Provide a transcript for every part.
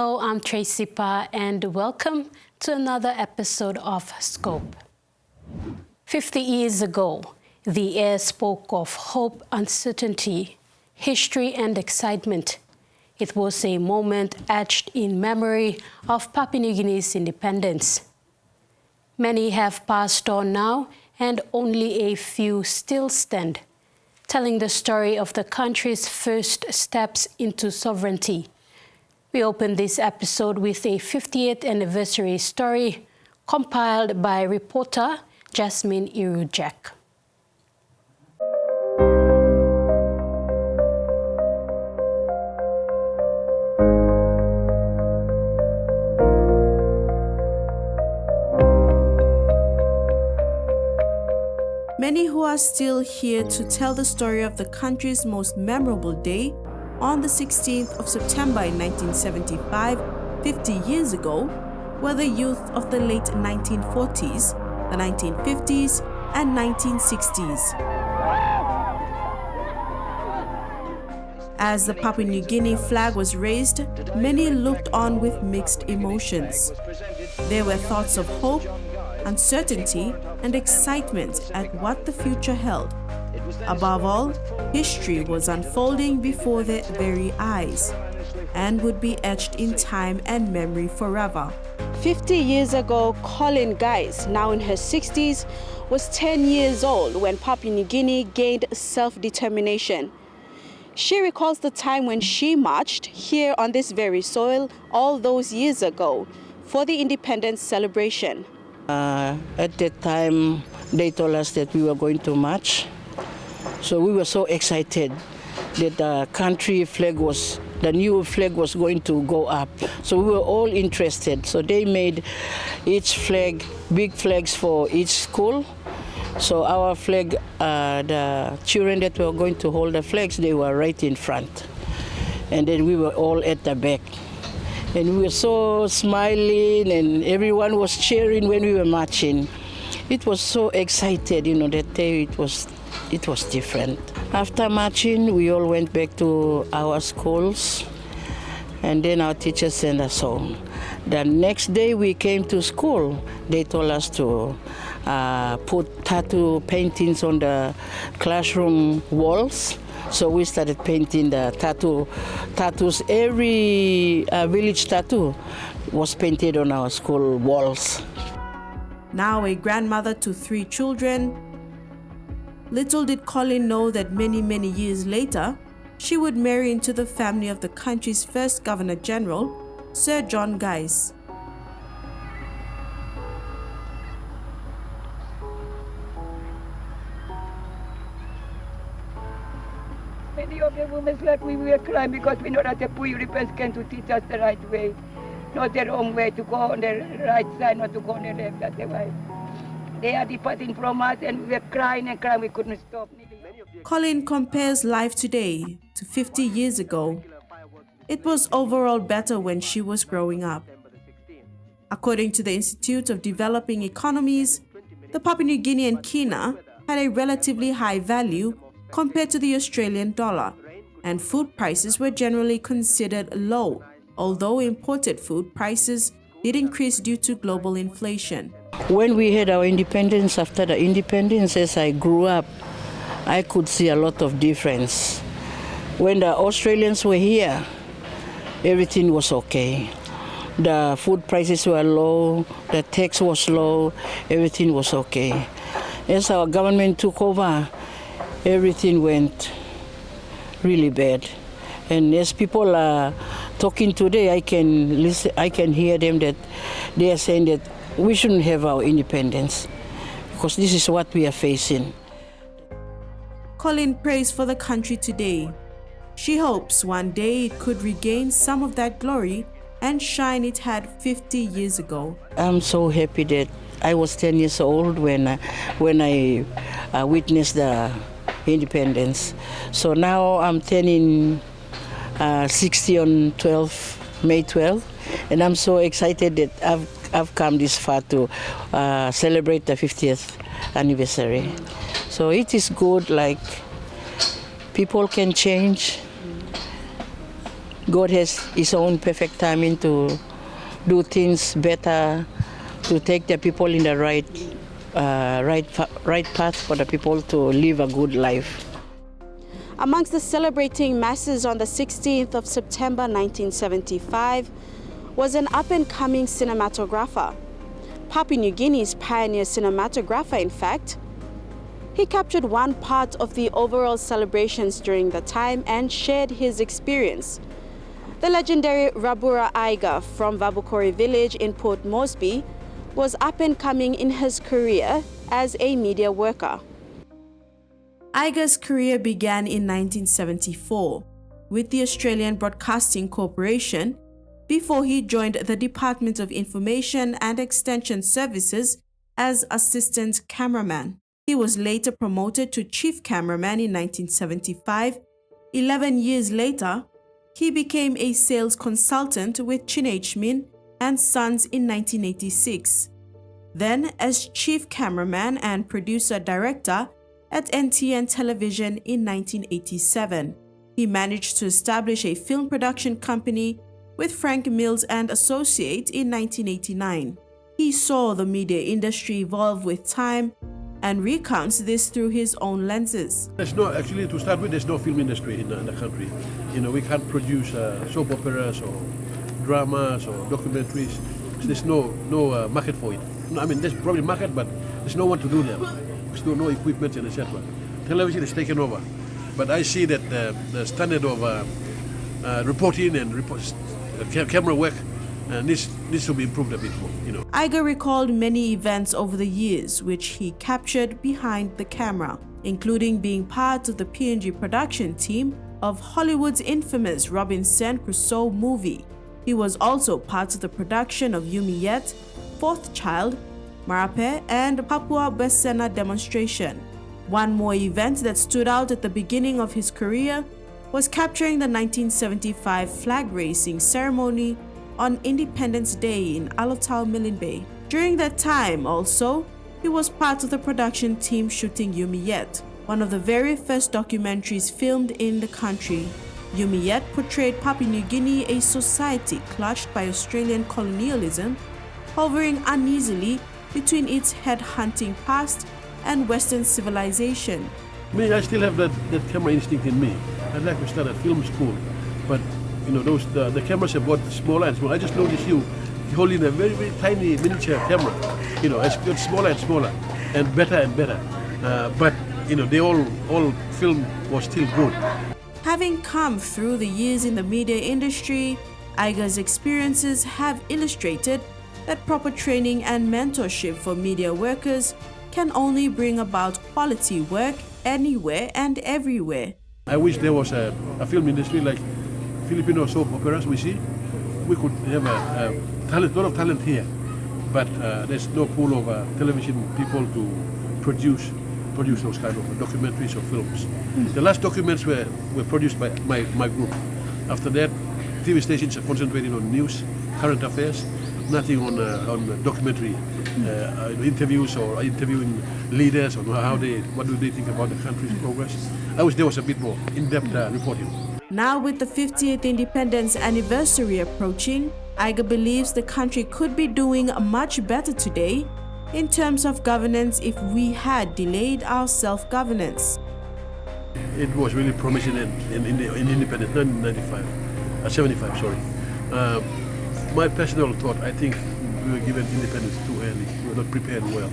Hello, I'm Tracy Pa, and welcome to another episode of Scope. 50 years ago, the air spoke of hope, uncertainty, history, and excitement. It was a moment etched in memory of Papua New Guinea's independence. Many have passed on now, and only a few still stand, telling the story of the country's first steps into sovereignty. We open this episode with a 50th anniversary story compiled by reporter Jasmine Irujek. Many who are still here to tell the story of the country's most memorable day on the 16th of September in 1975, 50 years ago, were the youth of the late 1940s, the 1950s, and 1960s. As the Papua New Guinea flag was raised, many looked on with mixed emotions. There were thoughts of hope, uncertainty, and excitement at what the future held. Above all, history was unfolding before their very eyes and would be etched in time and memory forever. 50 years ago, Colleen Guys, now in her 60s, was 10 years old when Papua New Guinea gained self-determination. She recalls the time when she marched here on this very soil all those years ago for the independence celebration. At that time, they told us that we were going to march. So we were so excited that the country flag the new flag was going to go up. So we were all interested. So they made each flag, big flags for each school. So our flag, the children that were going to hold the flags, they were right in front. And then we were all at the back. And we were so smiling and everyone was cheering when we were marching. It was so excited, that day it was different. After marching, we all went back to our schools, and then our teachers sent us home. The next day we came to school. They told us to put tattoo paintings on the classroom walls. So we started painting the tattoos. Every village tattoo was painted on our school walls. Now a grandmother to 3 children, little did Colleen know that many, many years later, she would marry into the family of the country's first Governor General, Sir John Guys. Many of the women like we were crying because we know that the poor Europeans came to teach us the right way, not the wrong way, to go on the right side, not to go on the left. That's the way. They are departing from us and we were crying and crying, we couldn't stop. Colleen compares life today to 50 years ago. It was overall better when she was growing up. According to the Institute of Developing Economies, the Papua New Guinean kina had a relatively high value compared to the Australian dollar, and food prices were generally considered low, although imported food prices did increase due to global inflation. When we had our independence, after the independence, as I grew up, I could see a lot of difference. When the Australians were here, everything was okay. The food prices were low, the tax was low, everything was okay. As our government took over, everything went really bad. And as people are talking today, I can hear them that they are saying that we shouldn't have our independence because this is what we are facing. Colleen prays for the country today. She hopes one day it could regain some of that glory and shine it had 50 years ago. I'm so happy that I was 10 years old when I witnessed the independence. So now I'm turning 60 on May 12, and I'm so excited that I've come this far to celebrate the 50th anniversary. So it is good, like people can change. God has His own perfect timing to do things better, to take the people in the right path for the people to live a good life. Amongst the celebrating masses on the 16th of September 1975 was an up-and-coming cinematographer. Papua New Guinea's pioneer cinematographer, in fact. He captured one part of the overall celebrations during the time and shared his experience. The legendary Rabura Aiga from Vabukori village in Port Moresby was up-and-coming in his career as a media worker. Aiga's career began in 1974 with the Australian Broadcasting Corporation before he joined the Department of Information and Extension Services as assistant cameraman. He was later promoted to chief cameraman in 1975. 11 years later, he became a sales consultant with Chinage Min and Sons in 1986. Then as chief cameraman and producer-director at NTN Television in 1987. He managed to establish a film production company with Frank Mills and Associates in 1989. He saw the media industry evolve with time and recounts this through his own lenses. There's no, actually, to start with, there's no film industry in the country. You know, we can't produce soap operas or dramas or documentaries. There's no market for it. I mean, there's probably market, but there's no one to do them. There's no equipment and etc. Television is taken over, but I see that the standard of reporting and camera work needs to be improved a bit more. You know. Aiga recalled many events over the years which he captured behind the camera, including being part of the PNG production team of Hollywood's infamous Robinson Crusoe movie. He was also part of the production of Yumi Yet, Fourth Child, Marape, and Papua Besena demonstration. One more event that stood out at the beginning of his career was capturing the 1975 flag raising ceremony on Independence Day in Alotau, Milne Bay. During that time also, he was part of the production team shooting Yumi Yet, one of the very first documentaries filmed in the country. Yumi Yet portrayed Papua New Guinea, a society clutched by Australian colonialism, hovering uneasily between its head-hunting past and Western civilization. Me, I still have that camera instinct in me. I'd like to start at film school, but you know, the cameras have got smaller and smaller. I just noticed you holding a very, very tiny miniature camera. You know, it's got smaller and smaller, and better. But you know, they all film was still good. Having come through the years in the media industry, Aiga's experiences have illustrated that proper training and mentorship for media workers can only bring about quality work anywhere and everywhere. I wish there was a film industry like Filipino soap operas we see. We could have a lot of talent here, but there's no pool of television people to produce those kind of documentaries or films. The last documents were produced by my group. After that, TV stations are concentrating on news, current affairs, nothing on documentary interviews or interviewing leaders on what do they think about the country's progress. I wish there was a bit more in-depth reporting. Now with the 50th independence anniversary approaching, Aiga believes the country could be doing much better today in terms of governance if we had delayed our self-governance. It was really promising in independence, 75, sorry. My personal thought, I think we were given independence too early. We were not prepared well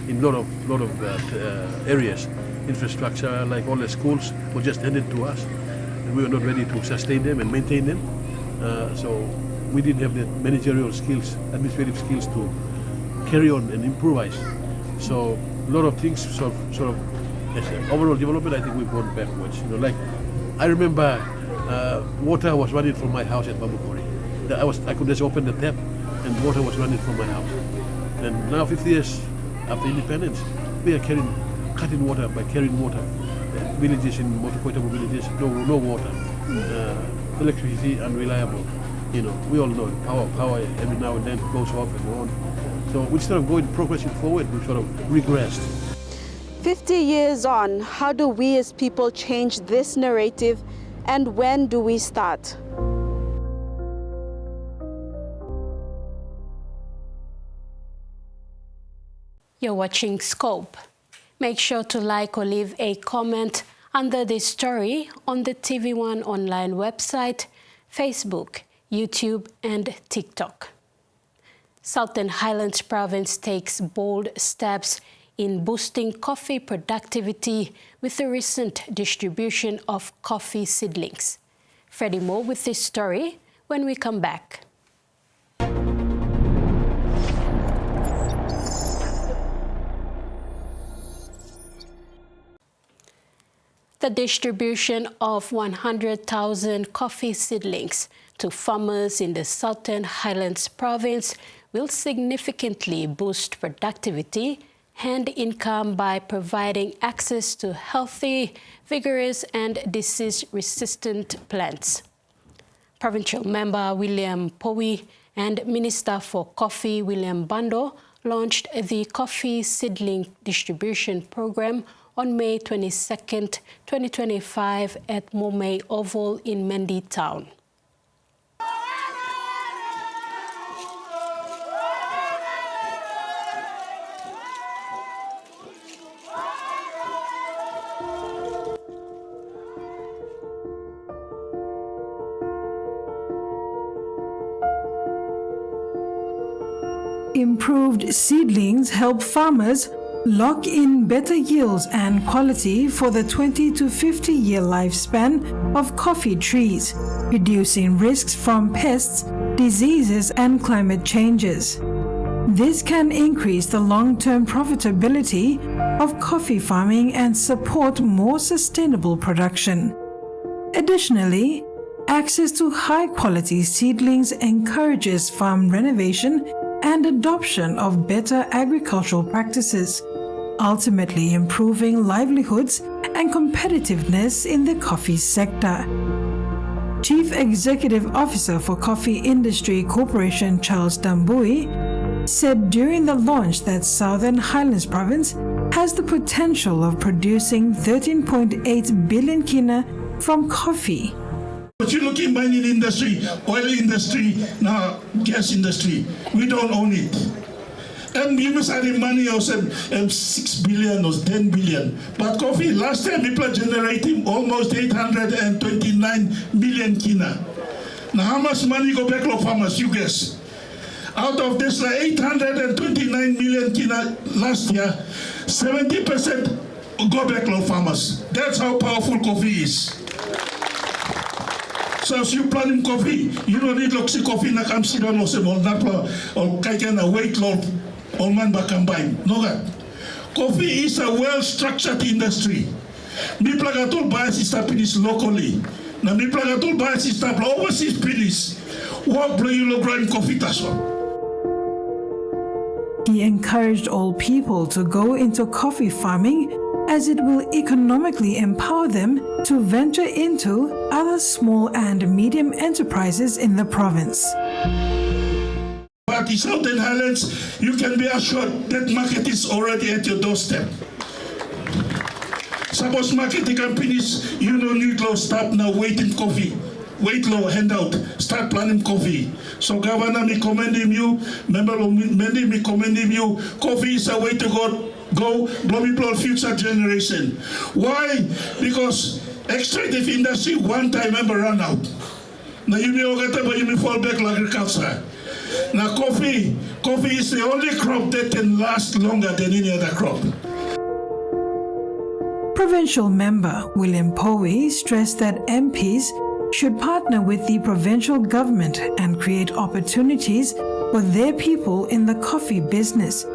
in a lot of areas. Infrastructure, like all the schools, were just handed to us, and we were not ready to sustain them and maintain them. So we didn't have the managerial skills, administrative skills to carry on and improvise. So a lot of things sort of as an overall development, I think we've gone backwards. You know, like I remember water was running from my house at Vabukori. I could just open the tap and water was running from my house. And now 50 years after independence, we are cutting water by carrying water. Villages in Motokoitabu villages, no water. Electricity unreliable. You know, we all know power every now and then goes off and on. So instead of going progressing forward, we sort of regressed. 50 years on, how do we as people change this narrative, and when do we start? You're watching Scope. Make sure to like or leave a comment under this story on the TVWAN online website, Facebook, YouTube, and TikTok. Southern Highlands Province takes bold steps in boosting coffee productivity with the recent distribution of coffee seedlings. Freddie Moore with this story when we come back. The distribution of 100,000 coffee seedlings to farmers in the Southern Highlands Province will significantly boost productivity and income by providing access to healthy, vigorous and disease-resistant plants. Provincial Member William Powie and Minister for Coffee William Bando launched the coffee seedling distribution program on May 22, 2025 at Momay Oval in Mendi Town. Improved seedlings help farmers lock in better yields and quality for the 20 to 50-year lifespan of coffee trees, reducing risks from pests, diseases, and climate changes. This can increase the long-term profitability of coffee farming and support more sustainable production. Additionally, access to high-quality seedlings encourages farm renovation and adoption of better agricultural practices, ultimately improving livelihoods and competitiveness in the coffee sector. Chief Executive Officer for Coffee Industry Corporation Charles Dambui said during the launch that Southern Highlands Province has the potential of producing 13.8 billion kina from coffee. But you look in mining industry, oil industry, now gas industry, we don't own it. And we must have the money of 6 billion or 10 billion. But coffee, last time people are generating almost 829 million kina. Now how much money go back to farmers, you guess? Out of this 829 million kina last year, 70% go back to farmers. That's how powerful coffee is. So if you plant coffee, you don't need loxy coffee na come sit down or weight load or man back combine. No God. Coffee is a well-structured industry. Mi plagatul bias is happening locally. Na mi plagatul bias is happening overseas pilis. What play you look growing coffee taso? He encouraged all people to go into coffee farming as it will economically empower them to venture into other small and medium enterprises in the province. But in Southern Highlands, you can be assured that market is already at your doorstep. Suppose marketing companies, you don't need to start now waiting coffee. Wait low, handout, start planning coffee. So Governor, me commending you, Member Mendy, me commending you. Coffee is a way to go blow future generation. Why? Because extractive industry one time ever run out. Now you may fall back to agriculture. Now coffee is the only crop that can last longer than any other crop. Provincial Member William Powie stressed that MPs should partner with the provincial government and create opportunities for their people in the coffee business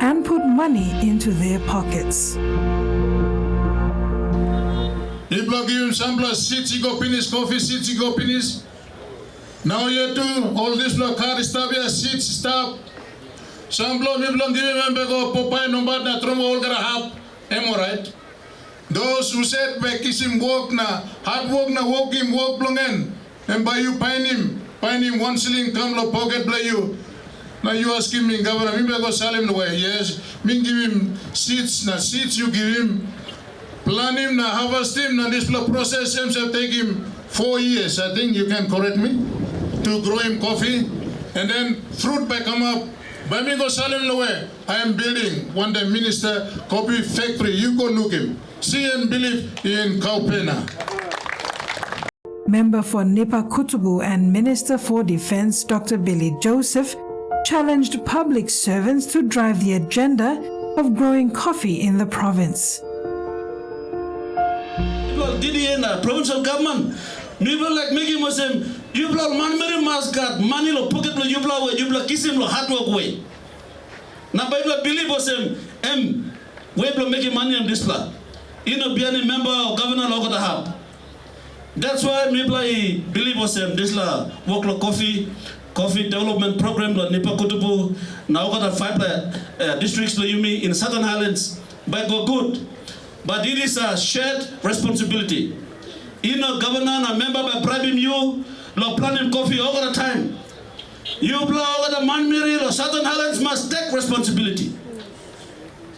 and put money into their pockets. Coffee seats go finish. Now you do all this block car stop here, seats stop. Some block we belong give member go Popeye number na trom all gonna have. Am I right? Those who said back is him work na hard work na work him work blongen. And by you pine him 1 shilling come lo pocket play you. Now you asking me, Governor, me go sell him the way. Yes, me give him seats na seats you give him. Plan him na harvest him na this process himself take him 4 years. I think you can correct me to grow him coffee, and then fruit back come up. Bamigo Salim Lowe, I am building one day minister coffee factory. You go look him. See and believe in Kaupena. Member for Nipa Kutubu and Minister for Defense Dr. Billy Joseph challenged public servants to drive the agenda of growing coffee in the province. Provincial government, people like Mickey Muslim, you blow money mascot, money lo pocket lo you blow kiss him lo hard work way. Now by believe Muslim, we blow making money on this plan. You know, be any member or governor logo the hub. That's why me play believe Muslim this la work lo coffee development program lo Nipa Kutubu. Now got a 5 districts lo Yumi in Southern Highlands by go good. But it is a shared responsibility. You know, governor and a member by bribing you, lo planning coffee all the time. You blow over the Manmiri, lo Southern Highlands must take responsibility.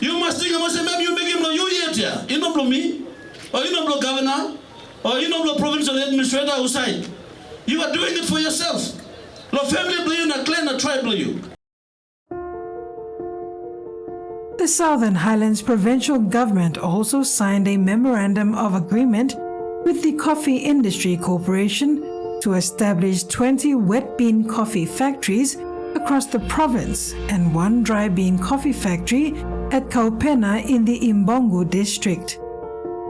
You must think about maybe you make him lo you yet here. You know blow me, or you know blow governor, or you know blow provincial administrator outside. You are doing it for yourself. Lo family blow you, not clan, not tribe blow you. The Southern Highlands Provincial Government also signed a Memorandum of Agreement with the Coffee Industry Corporation to establish 20 wet bean coffee factories across the province and 1 dry bean coffee factory at Kaupena in the Imbongo district.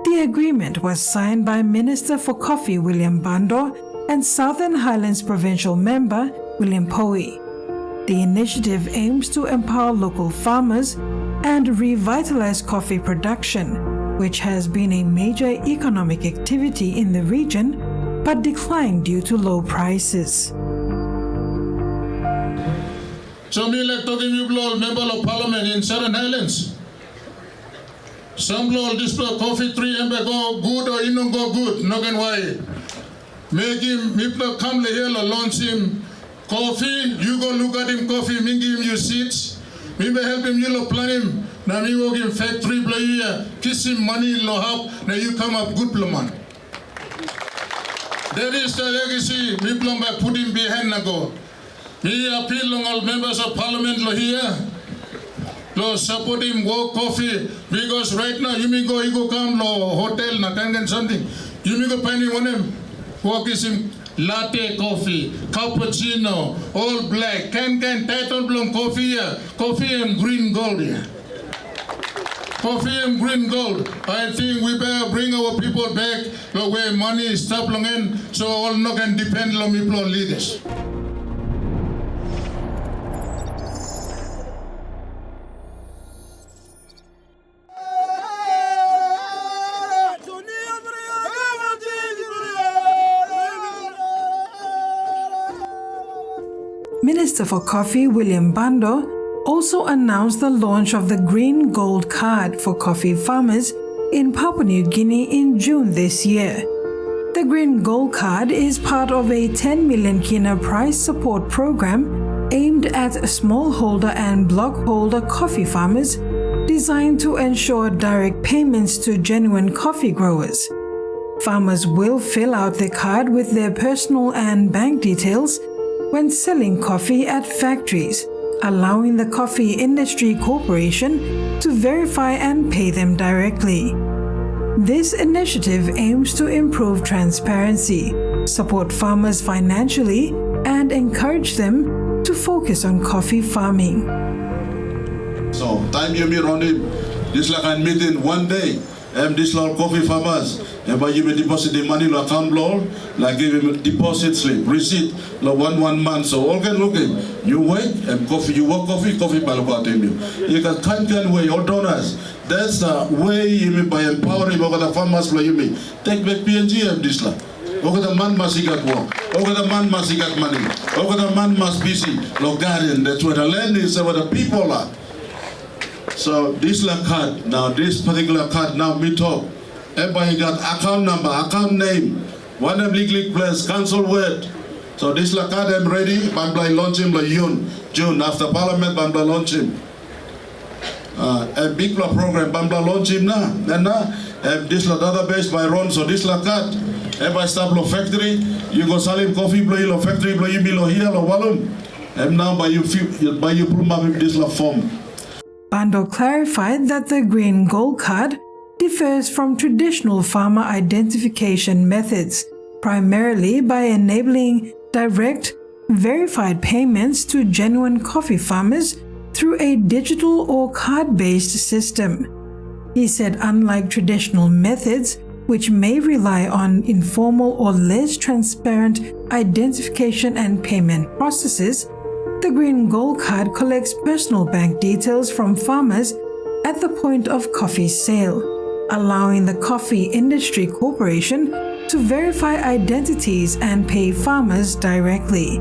The agreement was signed by Minister for Coffee William Bando and Southern Highlands Provincial Member William Poe. The initiative aims to empower local farmers and revitalize coffee production, which has been a major economic activity in the region but declined due to low prices. So me like talking you blow member of parliament in Southern Highlands. Some blow this blow coffee tree and go good or you don't go good, no can why. Make him people come here launch him coffee, you go look at him coffee, me give him your seats. Me be help him, you lo plan him. Now me work in factory blow you kiss him money lo help. Now you come up good blow man. That is the legacy. Me blow by put him behind na go. Me appeal on all members of parliament lo here. Lo support him work coffee because right now you may go come lo hotel na can get something. You may go find him on him. Work is him. Latte coffee, cappuccino, all black, can title blown coffee here, coffee and green gold here. Coffee and green gold. I think we better bring our people back the way money is stopped long in, so all no can depend on people leaders. Minister for Coffee William Bando also announced the launch of the Green Gold Card for coffee farmers in Papua New Guinea in June this year. The Green Gold Card is part of a 10 million kina price support program aimed at smallholder and blockholder coffee farmers, designed to ensure direct payments to genuine coffee growers. Farmers will fill out the card with their personal and bank details when selling coffee at factories, allowing the Coffee Industry Corporation to verify and pay them directly. This initiative aims to improve transparency, support farmers financially, and encourage them to focus on coffee farming. So, time you meet on him, this like a meeting one day, and this lot coffee farmers, and by you may deposit the money to account law, like give him a deposit slip, receipt, like 1 month. So all can look at you wait and coffee, you work coffee balabate you can time way all donors. That's the way you mean by empowering over the farmers like you mean. Take back PNG and this lot. Over the man must get work. Over the man must get money. Over the man must be busy. Look garden, that's where the land is, where the people are. So this card, now this particular card, now we talk. Everybody got account number, account name, one of legal place, council word. So this card I'm ready, Bambla launch him like June after Parliament, Bambla launch him. A big program, Bambla launch him now. And now this database by Ron, so this card. Everybody start lo factory, you go sell him coffee, blow factory, blow you below here, lo walum. now by you this la form. Bando clarified that the Green Gold Card differs from traditional farmer identification methods, primarily by enabling direct, verified payments to genuine coffee farmers through a digital or card-based system. He said unlike traditional methods, which may rely on informal or less transparent identification and payment processes, the Green Gold Card collects personal bank details from farmers at the point of coffee sale, allowing the Coffee Industry Corporation to verify identities and pay farmers directly.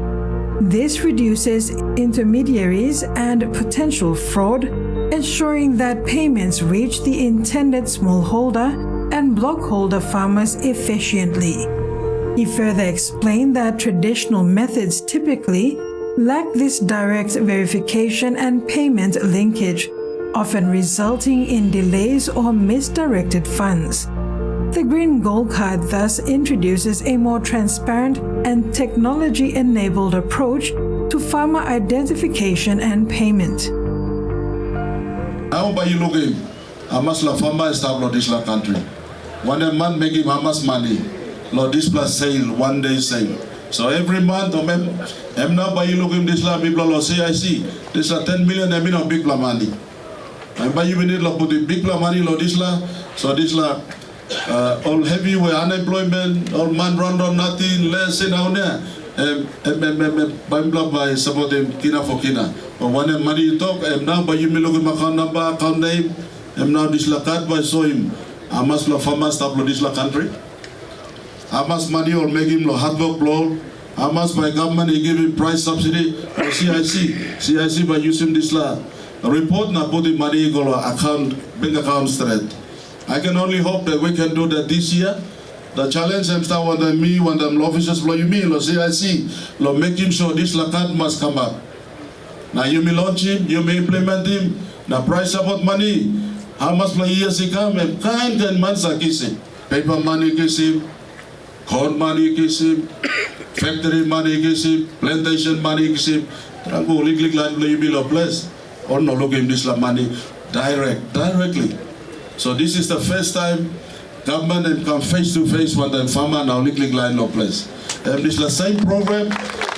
This reduces intermediaries and potential fraud, ensuring that payments reach the intended smallholder and blockholder farmers efficiently. He further explained that traditional methods typically lack this direct verification and payment linkage, often resulting in delays or misdirected funds. The Green Gold Card thus introduces a more transparent and technology-enabled approach to farmer identification and payment. Now by you looking, how much la farmer established this la country. When a man making how much money, lo this plus sale, one day sale. So every month, now by you looking this la people lo CIC, this la 10 million, I mean a big la money. And by you need lo put the big la money lo this la, so this la all heavy with unemployment, all man run nothing, less in down there. By supporting kina for kina. But when the money talk, now by you look at my account number, account name, now this la card by so him. How much la farmer stop this la country? How much money will make him lo hard work blow? How much by government he give him price subsidy or CIC by using this la report na put the money go account, bank account straight. I can only hope that we can do that this year. The challenge I'm start when me, when the officers blow you me, lo CIC, lo making sure this la card must come up. Now you may launch him, you may implement him. Now price about money, how much per years he come, and kind months are kissing. Paper money kissing, corn money kissing, factory money kissing, plantation money kissing. Go legally land you be lo place. Or no look him this la money directly. So this is the first time government come face to face with the farmer now legally line no place. This is the same program,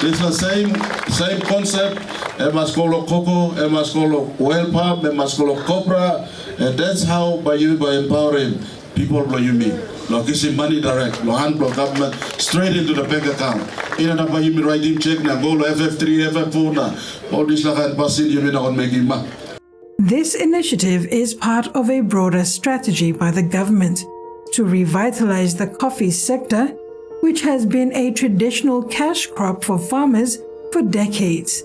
this is the same concept. It must call cocoa, it must call oil palm, it must call copra, and that's how by empowering people blow you me. Lo kissing money direct, lo hand blow government straight into the bank account. In and by you writing check na go lo FF3, FF4 na all this la can pass in you me not making money. This initiative is part of a broader strategy by the government to revitalize the coffee sector, which has been a traditional cash crop for farmers for decades.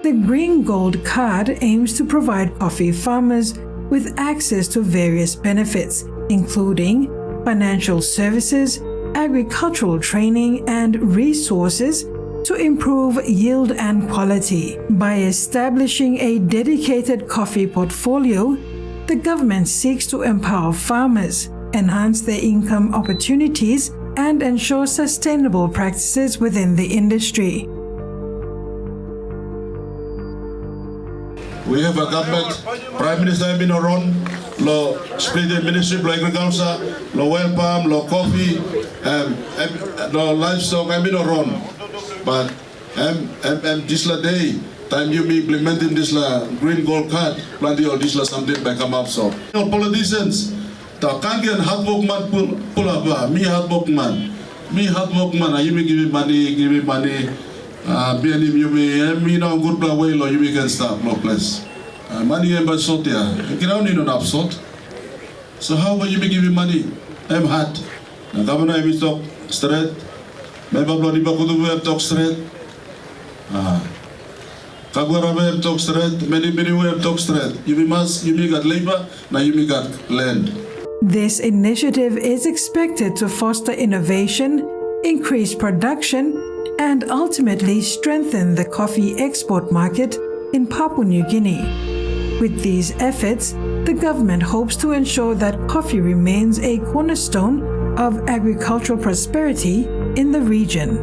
The Green Gold Card aims to provide coffee farmers with access to various benefits, including financial services, agricultural training, and resources to improve yield and quality. By establishing a dedicated coffee portfolio, the government seeks to empower farmers, enhance their income opportunities, and ensure sustainable practices within the industry. We have a government, Prime Minister have been around, lo split the Ministry of Agriculture, lo oil palm, lo coffee, lo livestock have been around. But this la day, time you be implementing this la Green Gold Card, plenty of this la something by come up so. Politicians, the can't get hard work man pull up, me hard work man, you may give me money, be any you may, me now good play way, or you can stop, no place. Money and by salt there, you don't need an upsalt. So how will you be giving money? I'm hard. The governor is talk straight. Member bloody bakudu have talk straight. Kagwara have talk straight. Many have talk straight. You may got labor, now you may got land. This initiative is expected to foster innovation, increase production, and ultimately strengthen the coffee export market in Papua New Guinea. With these efforts, the government hopes to ensure that coffee remains a cornerstone of agricultural prosperity in the region.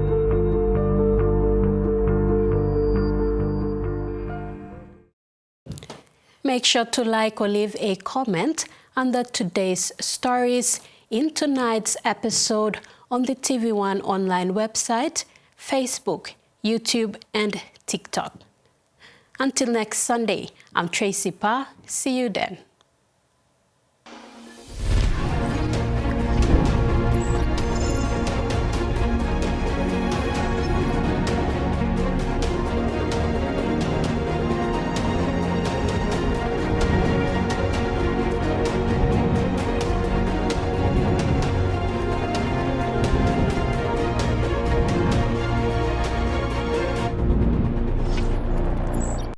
Make sure to like or leave a comment under today's stories in tonight's episode on the TVWAN online website, Facebook, YouTube, and TikTok. Until next Sunday, I'm Tracy Pa. See you then.